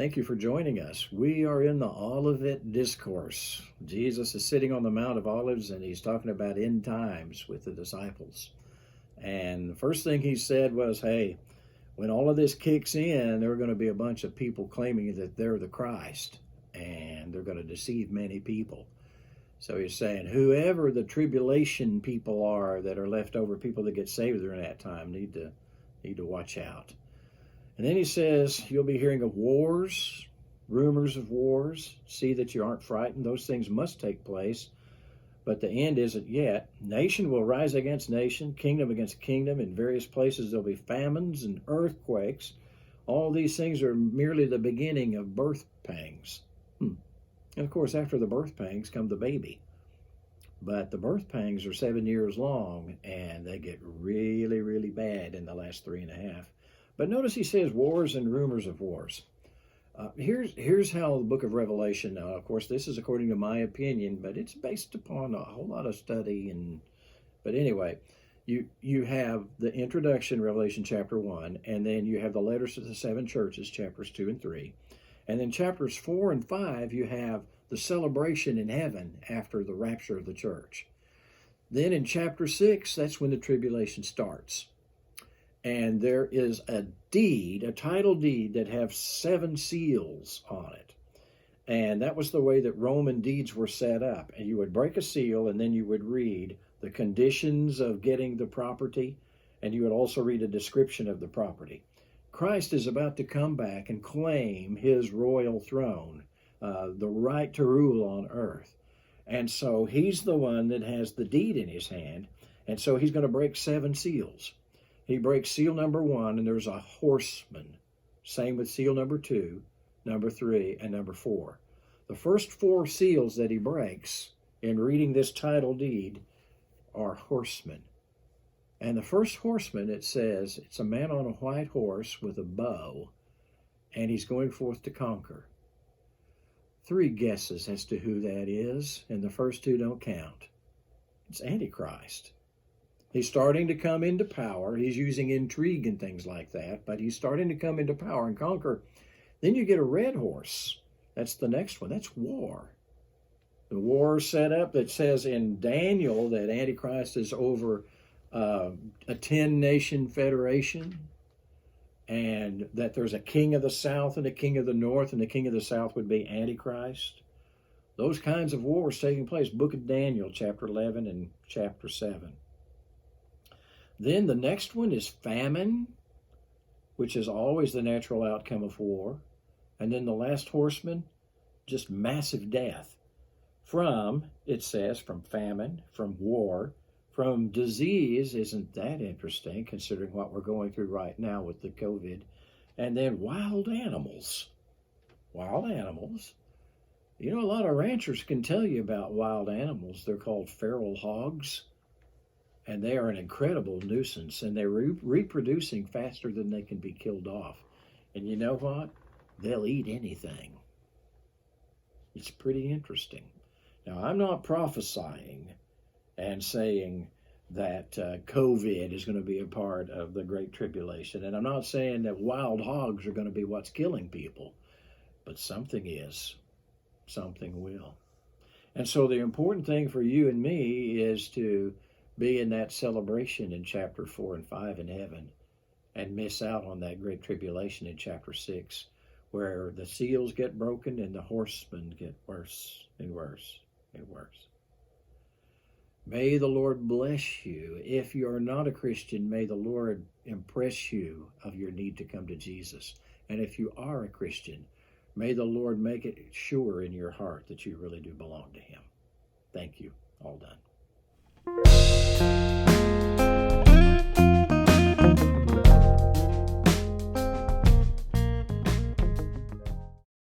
Thank you for joining us. We are in the Olivet Discourse. Jesus is sitting on the Mount of Olives and he's talking about end times with the disciples. And the first thing he said was, hey, when all of this kicks in, there are going to be a bunch of people claiming that they're the Christ, and they're going to deceive many people. So he's saying whoever the tribulation people are that are left over, people that get saved during that time, need to watch out. And then he says, you'll be hearing of wars, rumors of wars. See that you aren't frightened. Those things must take place, but the end isn't yet. Nation will rise against nation, kingdom against kingdom. In various places there'll be famines and earthquakes. All these things are merely the beginning of birth pangs. And of course, after the birth pangs come the baby. But the birth pangs are 7 years long, and they get really, really bad in the last 3.5. But notice he says wars and rumors of wars. Here's how the book of Revelation, of course, this is according to my opinion, but it's based upon a whole lot of study. But anyway, you have the introduction, Revelation chapter 1, and then you have the letters to the 7 churches, chapters 2 and 3. And then chapters 4 and 5, you have the celebration in heaven after the rapture of the church. Then in chapter 6, that's when the tribulation starts. And there is a deed, a title deed that have 7 seals on it. And that was the way that Roman deeds were set up. And you would break a seal, and then you would read the conditions of getting the property, and you would also read a description of the property. Christ is about to come back and claim his royal throne, the right to rule on earth. And so he's the one that has the deed in his hand, and so he's going to break 7 seals. He breaks seal number 1, and there's a horseman. Same with seal number 2, number 3, and number 4. The first 4 seals that he breaks in reading this title deed are horsemen. And the first horseman, it says, it's a man on a white horse with a bow, and he's going forth to conquer. 3 guesses as to who that is, and the first 2 don't count. It's Antichrist. He's starting to come into power. He's using intrigue and things like that, but he's starting to come into power and conquer. Then you get a red horse. That's the next one. That's war. The war set up that says in Daniel that Antichrist is over a 10-nation federation, and that there's a king of the south and a king of the north, and the king of the south would be Antichrist. Those kinds of wars taking place. Book of Daniel, chapter 11 and chapter 7. Then the next one is famine, which is always the natural outcome of war. And then the last horseman, just massive death. It says, from famine, from war, from disease. Isn't that interesting, considering what we're going through right now with the COVID? And then wild animals. Wild animals. You know, a lot of ranchers can tell you about wild animals. They're called feral hogs. And they are an incredible nuisance, and they're reproducing faster than they can be killed off. And you know what? They'll eat anything. It's pretty interesting. Now, I'm not prophesying and saying that COVID is going to be a part of the Great Tribulation, and I'm not saying that wild hogs are going to be what's killing people, but something is. Something will. And so the important thing for you and me is to be in that celebration in chapter 4 and 5 in heaven, and miss out on that great tribulation in chapter 6, where the seals get broken and the horsemen get worse and worse and worse. May the Lord bless you. If you're not a Christian, may the Lord impress you of your need to come to Jesus. And if you are a Christian, may the Lord make it sure in your heart that you really do belong to him. Thank you. All done.